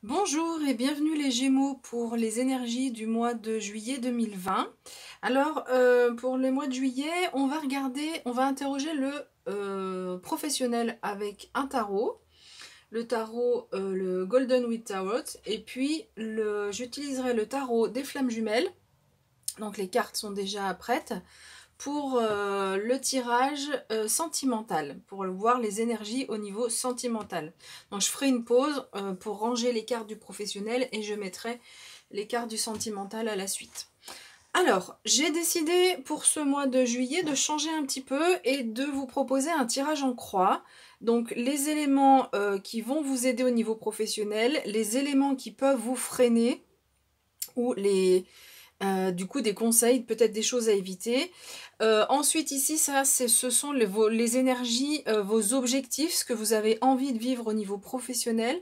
Bonjour et bienvenue les Gémeaux pour les énergies du mois de juillet 2020. Alors, pour le mois de juillet, on va interroger le professionnel avec un tarot. Le tarot, le Golden Wheat Tarot. Et puis, j'utiliserai le tarot des flammes jumelles. Donc, les cartes sont déjà prêtes pour le tirage sentimental, pour voir les énergies au niveau sentimental. Donc je ferai une pause pour ranger les cartes du professionnel et je mettrai les cartes du sentimental à la suite. Alors, j'ai décidé pour ce mois de juillet de changer un petit peu et de vous proposer un tirage en croix. Donc les éléments qui vont vous aider au niveau professionnel, les éléments qui peuvent vous freiner ou du coup des conseils, peut-être des choses à éviter. Ensuite ici, ce sont les énergies, vos objectifs, ce que vous avez envie de vivre au niveau professionnel.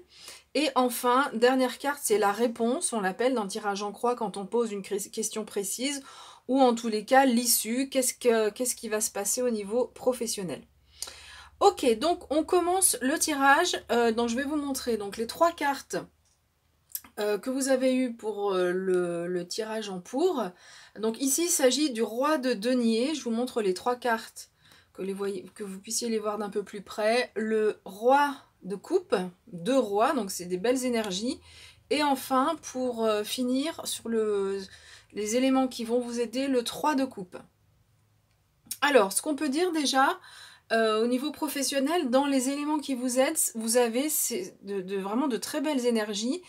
Et enfin, dernière carte, c'est la réponse, on l'appelle dans le tirage en croix quand on pose une question précise, ou en tous les cas l'issue, qu'est-ce qui va se passer au niveau professionnel. Ok, donc on commence le tirage, donc je vais vous montrer donc, les trois cartes que vous avez eu pour le tirage en pour. Donc ici, il s'agit du roi de denier. Je vous montre les trois cartes, que vous puissiez les voir d'un peu plus près. Le roi de coupe, deux rois, donc c'est des belles énergies. Et enfin, pour finir, sur les éléments qui vont vous aider, le 3 de coupe. Alors, ce qu'on peut dire déjà, au niveau professionnel, dans les éléments qui vous aident, vous avez vraiment de très belles énergies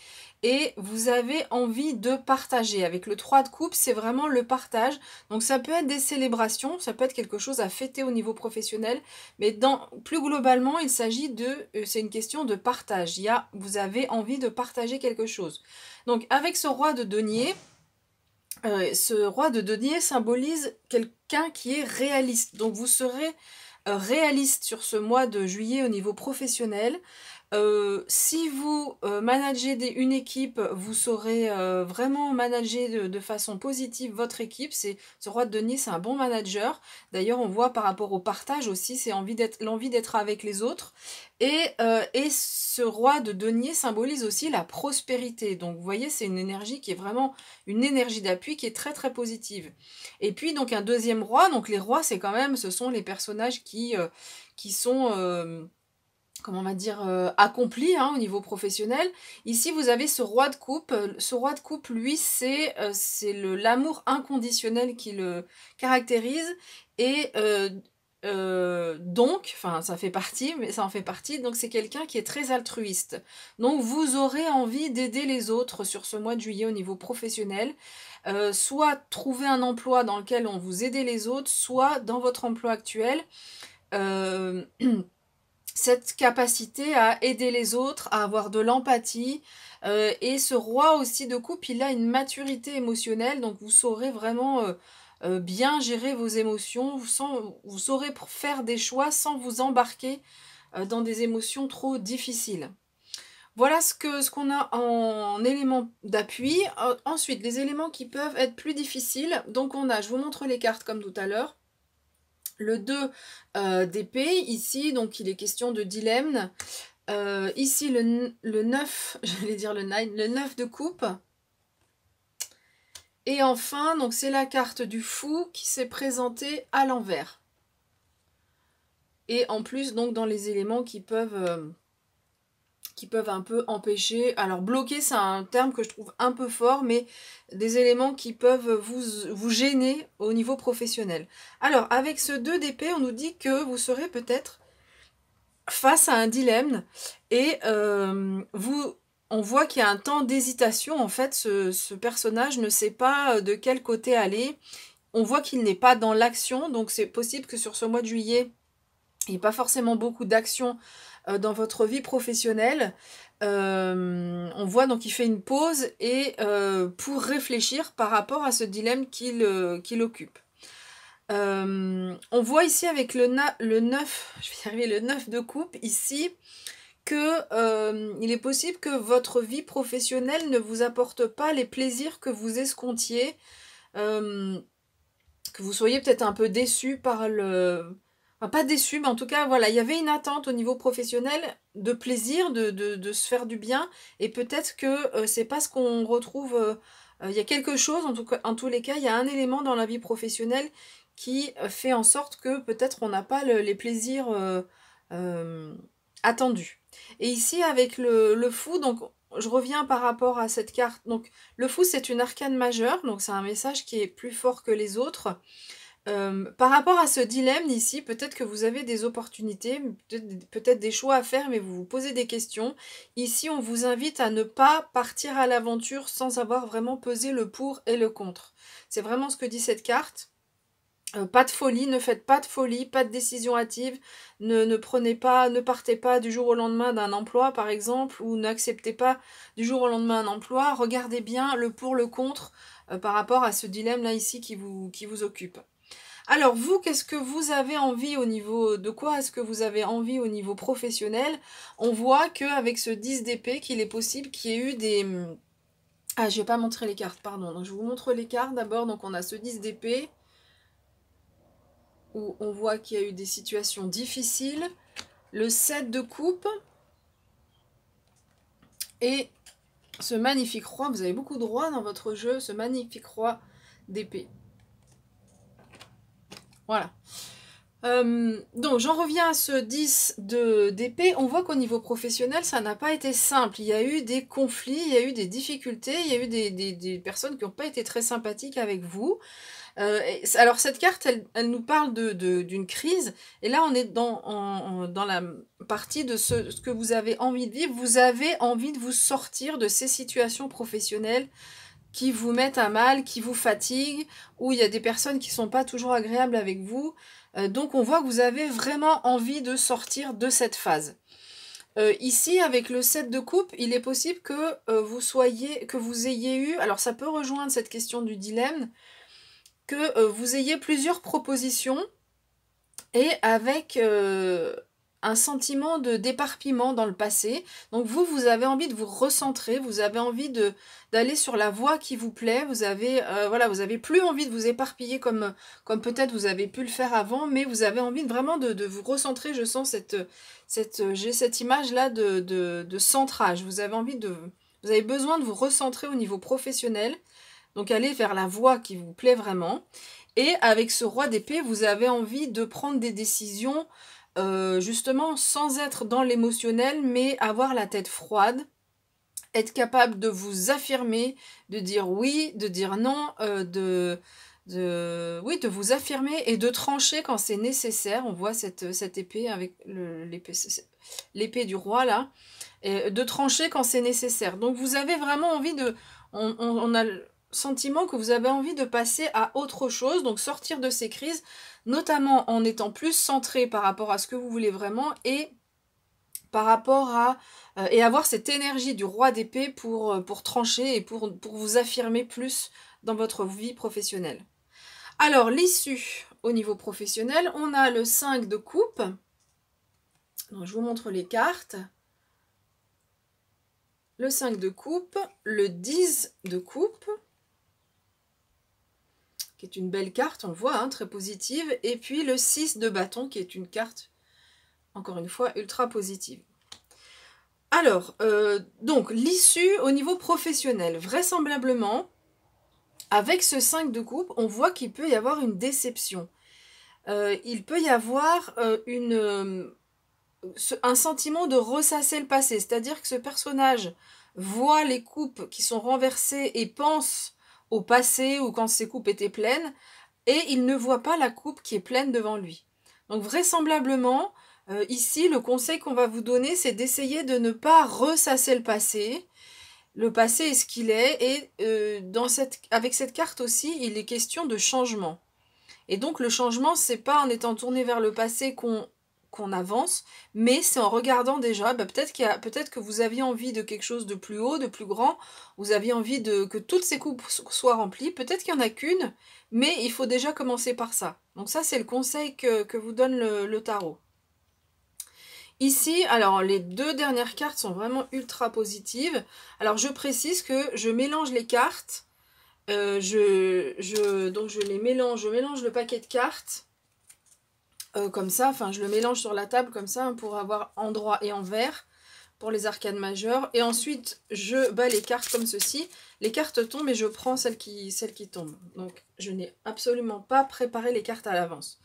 et vous avez envie de partager. Avec le 3 de coupe, c'est vraiment le partage. Donc ça peut être des célébrations, ça peut être quelque chose à fêter au niveau professionnel, mais plus globalement, il s'agit c'est une question de partage. Vous avez envie de partager quelque chose. Donc avec ce roi de denier, ce roi de denier symbolise quelqu'un qui est réaliste. Donc vous serez réaliste sur ce mois de juillet au niveau professionnel. Si vous managez une équipe, vous saurez vraiment manager de façon positive votre équipe. Ce roi de denier, c'est un bon manager. D'ailleurs, on voit par rapport au partage aussi, c'est l'envie d'être avec les autres. Et ce roi de denier symbolise aussi la prospérité. Donc, vous voyez, c'est une énergie qui est vraiment une énergie d'appui qui est très très positive. Et puis, donc, un deuxième roi. Donc, les rois, ce sont les personnages qui sont comment on va dire, accompli au niveau professionnel. Ici, vous avez ce roi de coupe. Ce roi de coupe, lui, c'est l'amour inconditionnel qui le caractérise. Et donc, enfin, ça fait partie, mais ça en fait partie. Donc, c'est quelqu'un qui est très altruiste. Donc, vous aurez envie d'aider les autres sur ce mois de juillet au niveau professionnel. Soit trouver un emploi dans lequel on vous aide les autres, soit dans votre emploi actuel. Cette capacité à aider les autres, à avoir de l'empathie. Et ce roi aussi de coupe, il a une maturité émotionnelle, donc vous saurez vraiment bien gérer vos émotions, vous saurez faire des choix sans vous embarquer dans des émotions trop difficiles. Voilà ce qu'on a en éléments d'appui. Ensuite, les éléments qui peuvent être plus difficiles. Donc je vous montre les cartes comme tout à l'heure. Le 2 d'épée, ici, donc il est question de dilemme. Ici, le 9, j'allais dire le 9 de coupe. Et enfin, donc c'est la carte du fou qui s'est présentée à l'envers. Et en plus, donc dans les éléments qui peuvent un peu empêcher. Alors bloquer, c'est un terme que je trouve un peu fort, mais des éléments qui peuvent vous gêner au niveau professionnel. Alors avec ce 2 d'épée, on nous dit que vous serez peut-être face à un dilemme et on voit qu'il y a un temps d'hésitation. En fait, ce personnage ne sait pas de quel côté aller. On voit qu'il n'est pas dans l'action, donc c'est possible que sur ce mois de juillet, il n'y ait pas forcément beaucoup d'action dans votre vie professionnelle. On voit donc qu'il fait une pause et pour réfléchir par rapport à ce dilemme qu'il occupe. On voit ici avec le 9, je vais y arriver, le 9 de coupe ici, que il est possible que votre vie professionnelle ne vous apporte pas les plaisirs que vous escomptiez, que vous soyez peut-être un peu déçu par enfin, pas déçu, mais en tout cas, voilà, il y avait une attente au niveau professionnel de plaisir, de se faire du bien, et peut-être que c'est pas ce qu'on retrouve. Il y a quelque chose, en tout cas, en tous les cas, il y a un élément dans la vie professionnelle qui fait en sorte que peut-être on n'a pas les plaisirs euh, attendus. Et ici, avec le fou, donc je reviens par rapport à cette carte. Donc, le fou, c'est une arcane majeure, donc c'est un message qui est plus fort que les autres. Par rapport à ce dilemme ici, peut-être que vous avez des opportunités, peut-être des choix à faire, mais vous vous posez des questions. Ici, on vous invite à ne pas partir à l'aventure sans avoir vraiment pesé le pour et le contre. C'est vraiment ce que dit cette carte. Pas de folie, ne faites pas de folie, pas de décision hâtive, ne prenez pas, ne partez pas du jour au lendemain d'un emploi par exemple, ou n'acceptez pas du jour au lendemain un emploi. Regardez bien le pour, le contre par rapport à ce dilemme là ici qui vous occupe. Alors vous, qu'est-ce que vous avez envie au niveau de quoi est-ce que vous avez envie au niveau professionnel? On voit qu'avec ce 10 d'épée, qu'il est possible qu'il y ait eu des... Ah, je vais pas montrer les cartes, pardon. Donc je vous montre les cartes d'abord. Donc on a ce 10 d'épée, où on voit qu'il y a eu des situations difficiles. Le 7 de coupe. Et ce magnifique roi, vous avez beaucoup de rois dans votre jeu, ce magnifique roi d'épée. Voilà. Donc j'en reviens à ce 10 d'épée. On voit qu'au niveau professionnel, ça n'a pas été simple. Il y a eu des conflits, il y a eu des difficultés, il y a eu des personnes qui n'ont pas été très sympathiques avec vous. Alors cette carte, elle nous parle d'une crise. Et là, on est dans la partie de ce que vous avez envie de vivre. Vous avez envie de vous sortir de ces situations professionnelles qui vous mettent à mal, qui vous fatiguent, où il y a des personnes qui ne sont pas toujours agréables avec vous. Donc on voit que vous avez vraiment envie de sortir de cette phase. Ici, avec le 7 de coupe, il est possible que vous ayez eu, alors ça peut rejoindre cette question du dilemme, que vous ayez plusieurs propositions et avec un sentiment d'éparpillement dans le passé. Donc vous avez envie de vous recentrer, vous avez envie d'aller sur la voie qui vous plaît, vous avez plus envie de vous éparpiller comme peut-être vous avez pu le faire avant, mais vous avez envie vraiment de vous recentrer. Je sens j'ai cette image là de centrage. Vous avez besoin de vous recentrer au niveau professionnel, donc aller vers la voie qui vous plaît vraiment. Et avec ce roi d'épée, vous avez envie de prendre des décisions justement sans être dans l'émotionnel, mais avoir la tête froide, être capable de vous affirmer, de dire oui, de dire non, de vous affirmer et de trancher quand c'est nécessaire. On voit cette épée avec l'épée du roi là, et de trancher quand c'est nécessaire. Donc vous avez vraiment envie on a le sentiment que vous avez envie de passer à autre chose, donc sortir de ces crises, notamment en étant plus centré par rapport à ce que vous voulez vraiment et par rapport à et avoir cette énergie du roi d'épée pour trancher et pour vous affirmer plus dans votre vie professionnelle. Alors l'issue au niveau professionnel, on a le 5 de coupe. Donc, je vous montre les cartes. Le 5 de coupe, le 10 de coupe, qui est une belle carte, on le voit, hein, très positive, et puis le 6 de bâton, qui est une carte, encore une fois, ultra positive. Alors, donc, l'issue au niveau professionnel, vraisemblablement, avec ce 5 de coupe, on voit qu'il peut y avoir une déception. Il peut y avoir un sentiment de ressasser le passé, c'est-à-dire que ce personnage voit les coupes qui sont renversées et pense au passé ou quand ces coupes étaient pleines, et il ne voit pas la coupe qui est pleine devant lui. Donc vraisemblablement, ici, le conseil qu'on va vous donner, c'est d'essayer de ne pas ressasser le passé. Le passé est ce qu'il est, et avec cette carte aussi, il est question de changement. Et donc le changement, c'est pas en étant tourné vers le passé qu'on avance, mais c'est en regardant déjà, peut-être que vous aviez envie de quelque chose de plus haut, de plus grand, vous aviez envie que toutes ces coupes soient remplies, peut-être qu'il n'y en a qu'une, mais il faut déjà commencer par ça. Donc ça, c'est le conseil que vous donne le tarot. Ici, alors les deux dernières cartes sont vraiment ultra positives. Alors je précise que je mélange les cartes, donc je mélange le paquet de cartes comme ça, enfin je le mélange sur la table comme ça, hein, pour avoir endroit et envers pour les arcanes majeures. Et ensuite, je bats les cartes comme ceci. Les cartes tombent et je prends celles qui tombent. Donc, je n'ai absolument pas préparé les cartes à l'avance.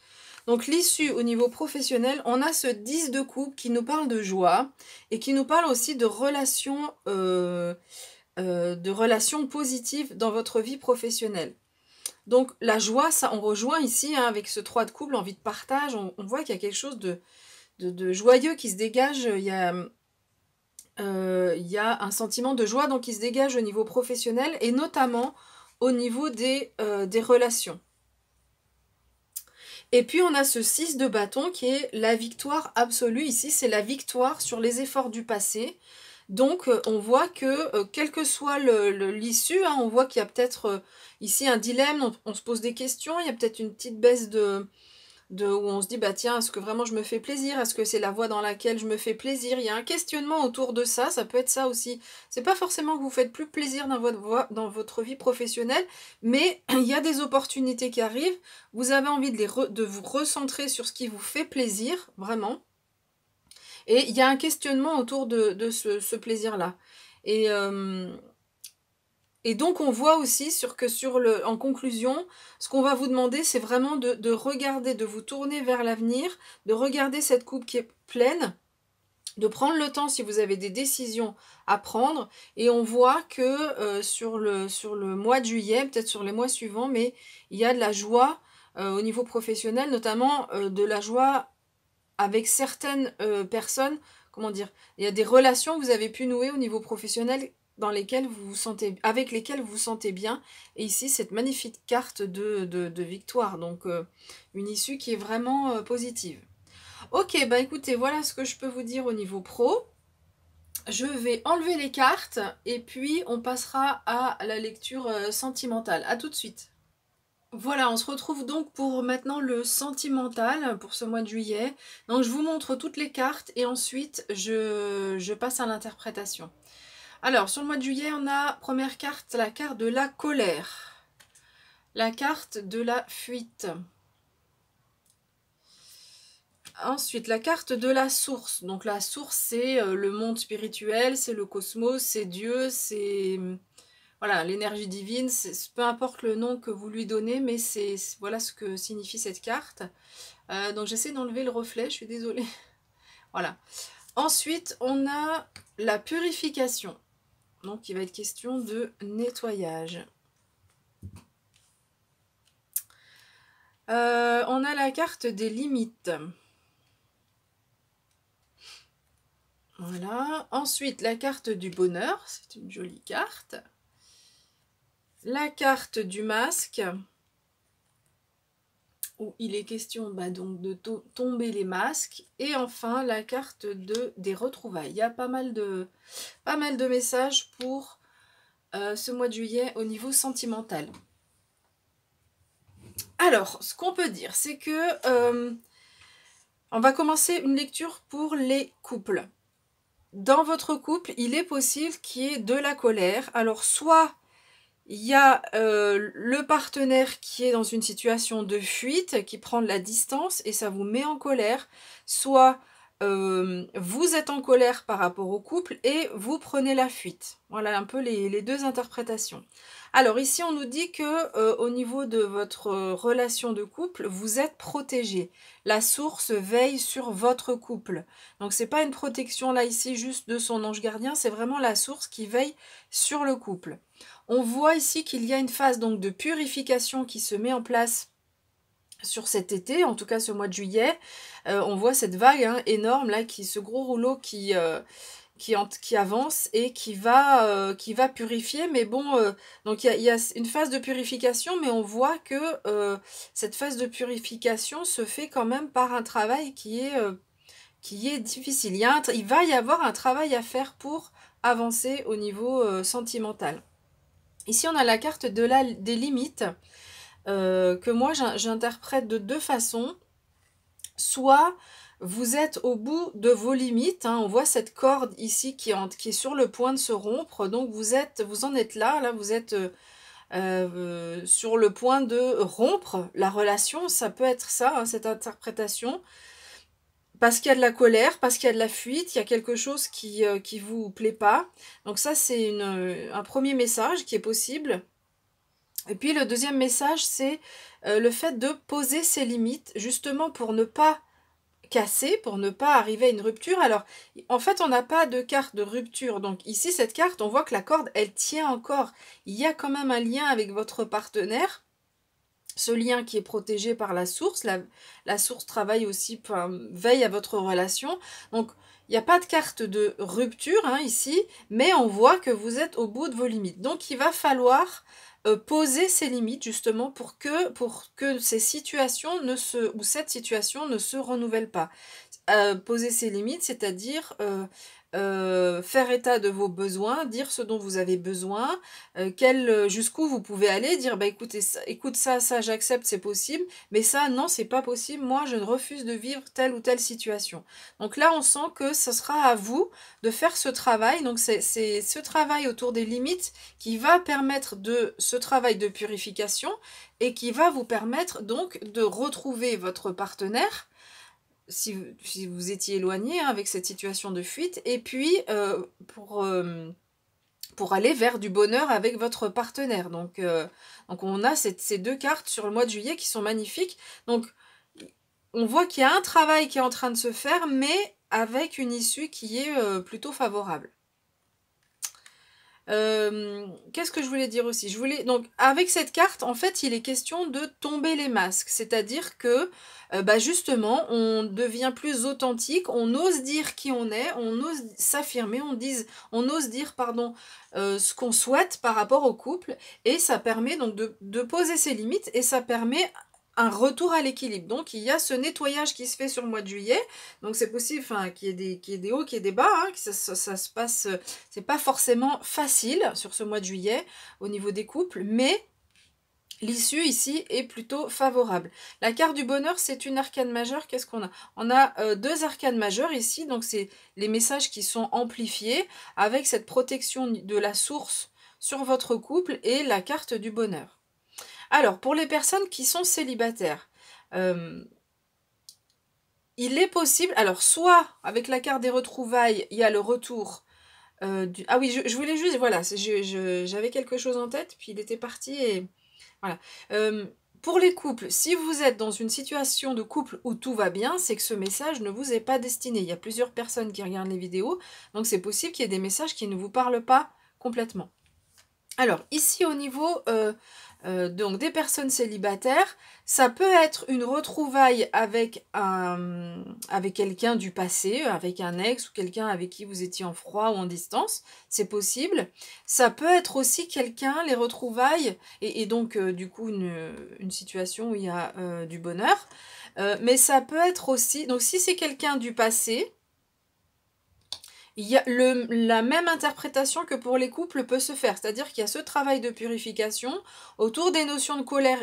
Donc, l'issue au niveau professionnel, on a ce 10 de coupe qui nous parle de joie et qui nous parle aussi de relations positives dans votre vie professionnelle. Donc, la joie, ça, on rejoint ici, hein, avec ce 3 de coupe, l'envie de partage. On voit qu'il y a quelque chose de joyeux qui se dégage. Il y a un sentiment de joie donc qui se dégage au niveau professionnel et notamment au niveau des relations. Et puis on a ce 6 de bâton qui est la victoire absolue. Ici c'est la victoire sur les efforts du passé. Donc on voit que quelle que soit l'issue, hein, on voit qu'il y a peut-être ici un dilemme, on se pose des questions, il y a peut-être une petite baisse où on se dit, bah tiens, est-ce que vraiment je me fais plaisir? Est-ce que c'est la voie dans laquelle je me fais plaisir? Il y a un questionnement autour de ça, ça peut être ça aussi. C'est pas forcément que vous faites plus plaisir dans votre vie professionnelle, mais il y a des opportunités qui arrivent, vous avez envie de vous recentrer sur ce qui vous fait plaisir, vraiment. Et il y a un questionnement autour de ce plaisir-là. Et donc, on voit aussi en conclusion, ce qu'on va vous demander, c'est vraiment de regarder, de vous tourner vers l'avenir, de regarder cette coupe qui est pleine, de prendre le temps si vous avez des décisions à prendre. Et on voit que sur le mois de juillet, peut-être sur les mois suivants, mais il y a de la joie au niveau professionnel, notamment de la joie avec certaines personnes. Comment dire? Il y a des relations que vous avez pu nouer au niveau professionnel avec lesquelles vous vous sentez bien. Et ici, cette magnifique carte de victoire. Donc, une issue qui est vraiment positive. Ok, bah écoutez, voilà ce que je peux vous dire au niveau pro. Je vais enlever les cartes et puis on passera à la lecture sentimentale. À tout de suite. Voilà, on se retrouve donc pour maintenant le sentimental pour ce mois de juillet. Donc je vous montre toutes les cartes et ensuite je passe à l'interprétation. Alors, sur le mois de juillet, on a, première carte, la carte de la colère. La carte de la fuite. Ensuite, la carte de la source. Donc, la source, c'est le monde spirituel, c'est le cosmos, c'est Dieu, c'est voilà, l'énergie divine. Peu importe le nom que vous lui donnez, mais voilà ce que signifie cette carte. Donc, j'essaie d'enlever le reflet, je suis désolée. Voilà. Ensuite, on a la purification. Donc, il va être question de nettoyage. On a la carte des limites. Voilà. Ensuite, la carte du bonheur. C'est une jolie carte. La carte du masque. Où il est question donc de tomber les masques. Et enfin, la carte des retrouvailles. Il y a pas mal de messages pour ce mois de juillet au niveau sentimental. Alors, ce qu'on peut dire, c'est que on va commencer une lecture pour les couples. Dans votre couple, il est possible qu'il y ait de la colère. Alors, soit il y a le partenaire qui est dans une situation de fuite, qui prend de la distance et ça vous met en colère. Soit vous êtes en colère par rapport au couple et vous prenez la fuite. Voilà un peu les deux interprétations. Alors ici, on nous dit que au niveau de votre relation de couple, vous êtes protégé. La source veille sur votre couple. Donc c'est pas une protection là ici juste de son ange gardien, c'est vraiment la source qui veille sur le couple. On voit ici qu'il y a une phase donc de purification qui se met en place sur cet été, en tout cas ce mois de juillet. On voit cette vague énorme là, ce gros rouleau qui avance et qui va purifier. Mais bon, donc il y a une phase de purification, mais on voit que cette phase de purification se fait quand même par un travail qui est difficile. Il va y avoir un travail à faire pour avancer au niveau sentimental. Ici, on a la carte des limites que moi, j'interprète de deux façons. Soit vous êtes au bout de vos limites, on voit cette corde ici qui est sur le point de se rompre, donc vous en êtes là, vous êtes sur le point de rompre la relation. Ça peut être ça, hein, cette interprétation. Parce qu'il y a de la colère, parce qu'il y a de la fuite, il y a quelque chose qui vous plaît pas. Donc ça, c'est un premier message qui est possible. Et puis le deuxième message, c'est le fait de poser ses limites, justement pour ne pas casser, pour ne pas arriver à une rupture. Alors, en fait, on n'a pas de carte de rupture. Donc ici, cette carte, on voit que la corde, elle tient encore. Il y a quand même un lien avec votre partenaire. Ce lien qui est protégé par la source. La source travaille aussi, enfin, veille à votre relation. Donc, il n'y a pas de carte de rupture hein, ici, mais on voit que vous êtes au bout de vos limites. Donc, il va falloir poser ses limites justement pour que ces situations ou cette situation ne se renouvelle pas. Poser ses limites, c'est-à-dire faire état de vos besoins, dire ce dont vous avez besoin, jusqu'où vous pouvez aller, dire bah écoute ça j'accepte, c'est possible, mais ça non c'est pas possible, moi je refuse de vivre telle ou telle situation. Donc là on sent que ce sera à vous de faire ce travail, donc c'est ce travail autour des limites qui va permettre ce travail de purification et qui va vous permettre donc de retrouver votre partenaire si vous étiez éloigné hein, avec cette situation de fuite, et puis pour aller vers du bonheur avec votre partenaire. Donc on a ces deux cartes sur le mois de juillet qui sont magnifiques. Donc on voit qu'il y a un travail qui est en train de se faire, mais avec une issue qui est plutôt favorable. Qu'est-ce que je voulais dire aussi? Donc avec cette carte, en fait, il est question de tomber les masques, c'est-à-dire que justement, on devient plus authentique, on ose dire qui on est, on ose s'affirmer, on ose dire pardon ce qu'on souhaite par rapport au couple, et ça permet donc de poser ses limites, et ça permet un retour à l'équilibre. Donc il y a ce nettoyage qui se fait sur le mois de juillet, donc c'est possible qu'il y ait des hauts, qu'il y ait des bas, hein, que ça se passe, c'est pas forcément facile sur ce mois de juillet au niveau des couples, mais l'issue ici est plutôt favorable. La carte du bonheur, c'est une arcane majeure. Qu'est-ce qu'on a? On a deux arcanes majeures ici, donc c'est les messages qui sont amplifiés avec cette protection de la source sur votre couple et la carte du bonheur. Alors, pour les personnes qui sont célibataires, il est possible, alors soit avec la carte des retrouvailles, il y a le retour ah oui, je voulais juste, voilà, j'avais quelque chose en tête, puis il était parti et voilà. Pour les couples, si vous êtes dans une situation de couple où tout va bien, c'est que ce message ne vous est pas destiné. Il y a plusieurs personnes qui regardent les vidéos, donc c'est possible qu'il y ait des messages qui ne vous parlent pas complètement. Alors, ici au niveau donc des personnes célibataires, ça peut être une retrouvaille avec quelqu'un du passé, avec un ex ou quelqu'un avec qui vous étiez en froid ou en distance, c'est possible. Ça peut être aussi quelqu'un, les retrouvailles, et donc du coup une situation où il y a du bonheur, mais ça peut être aussi, donc si c'est quelqu'un du passé, il y a la même interprétation que pour les couples peut se faire, c'est-à-dire qu'il y a ce travail de purification autour des notions de colère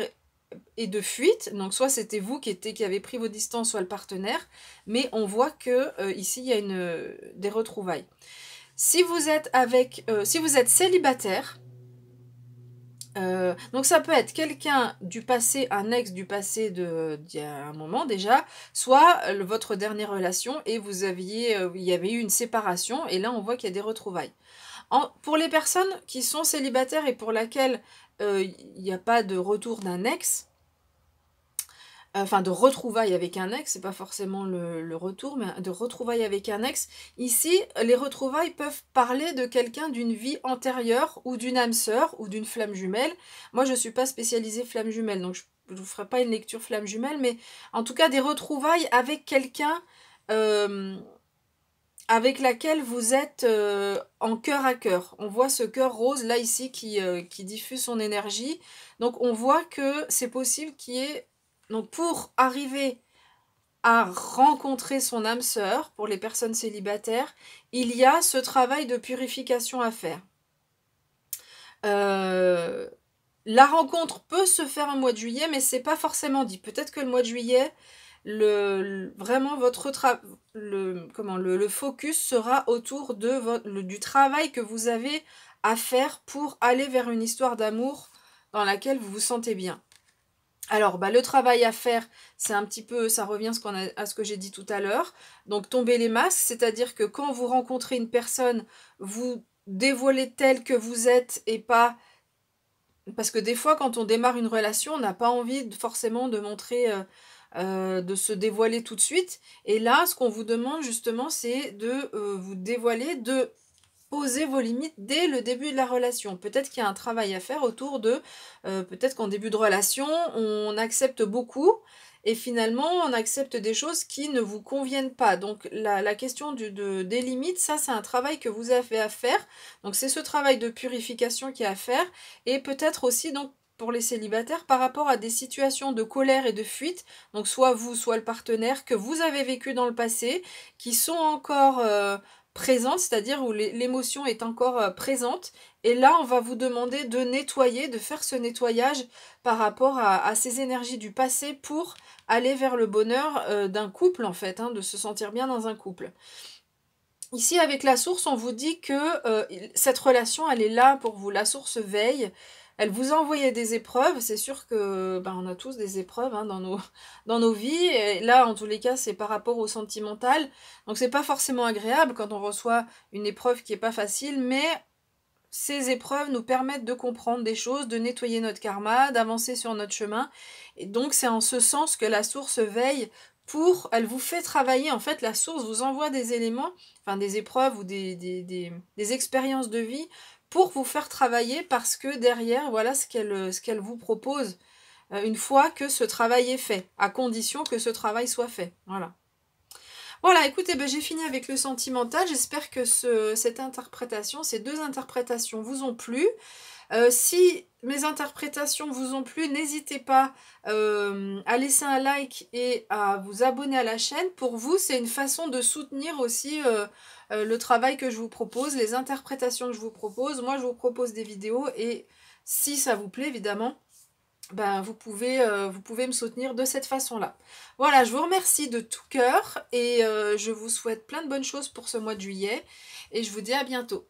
et de fuite, donc soit c'était vous qui avez pris vos distances, soit le partenaire, mais on voit que ici il y a des retrouvailles. Si vous êtes célibataire, donc ça peut être quelqu'un du passé, un ex du passé d'il y a un moment déjà, soit votre dernière relation et il y avait eu une séparation, et là on voit qu'il y a des retrouvailles. Pour les personnes qui sont célibataires et pour laquelle il n'y a pas de retour d'un ex, enfin de retrouvailles avec un ex, c'est pas forcément le retour, mais de retrouvailles avec un ex. Ici, les retrouvailles peuvent parler de quelqu'un d'une vie antérieure, ou d'une âme sœur, ou d'une flamme jumelle. Moi, je suis pas spécialisée flamme jumelle, donc je ne vous ferai pas une lecture flamme jumelle, mais en tout cas des retrouvailles avec quelqu'un avec laquelle vous êtes en cœur à cœur. On voit ce cœur rose là ici qui diffuse son énergie. Donc on voit que c'est possible qu'il y ait... Donc pour arriver à rencontrer son âme sœur, pour les personnes célibataires, il y a ce travail de purification à faire. La rencontre peut se faire au mois de juillet, mais c'est pas forcément dit. Peut-être que le mois de juillet, vraiment le focus sera autour du travail que vous avez à faire pour aller vers une histoire d'amour dans laquelle vous vous sentez bien. Alors, bah, le travail à faire, c'est un petit peu, ça revient à ce que j'ai dit tout à l'heure. Donc, tomber les masques, c'est-à-dire que quand vous rencontrez une personne, vous dévoilez tel que vous êtes et pas... Parce que des fois, quand on démarre une relation, on n'a pas envie forcément de montrer, de se dévoiler tout de suite. Et là, ce qu'on vous demande justement, c'est de vous dévoiler, de poser vos limites dès le début de la relation. Peut-être qu'il y a un travail à faire autour de... peut-être qu'en début de relation, on accepte beaucoup et finalement, on accepte des choses qui ne vous conviennent pas. Donc, la question des limites, ça, c'est un travail que vous avez à faire. Donc, c'est ce travail de purification qu'il y a à faire. Et peut-être aussi, donc, pour les célibataires, par rapport à des situations de colère et de fuite, donc soit vous, soit le partenaire, que vous avez vécu dans le passé, qui sont encore... présente, c'est-à-dire où l'émotion est encore présente. Et là, on va vous demander de nettoyer, de faire ce nettoyage par rapport à ces énergies du passé pour aller vers le bonheur d'un couple, en fait, hein, de se sentir bien dans un couple. Ici, avec la source, on vous dit que cette relation, elle est là pour vous. La source veille. Elle vous a envoyé des épreuves. C'est sûr que ben, on a tous des épreuves hein, dans nos vies. Et là, en tous les cas, c'est par rapport au sentimental. Donc, c'est pas forcément agréable quand on reçoit une épreuve qui est pas facile. Mais ces épreuves nous permettent de comprendre des choses, de nettoyer notre karma, d'avancer sur notre chemin. Et donc, c'est en ce sens que la source veille elle vous fait travailler. En fait, la source vous envoie des éléments, enfin des épreuves ou des expériences de vie pour vous faire travailler parce que derrière, voilà ce qu'elle vous propose une fois que ce travail est fait, à condition que ce travail soit fait. Voilà. Voilà, écoutez, ben, j'ai fini avec le sentimental. J'espère que cette interprétation, ces deux interprétations vous ont plu. Si mes interprétations vous ont plu, n'hésitez pas à laisser un like et à vous abonner à la chaîne. Pour vous, c'est une façon de soutenir aussi le travail que je vous propose, les interprétations que je vous propose. Moi, je vous propose des vidéos et si ça vous plaît, évidemment, ben, vous pouvez me soutenir de cette façon-là. Voilà, je vous remercie de tout cœur et je vous souhaite plein de bonnes choses pour ce mois de juillet et je vous dis à bientôt.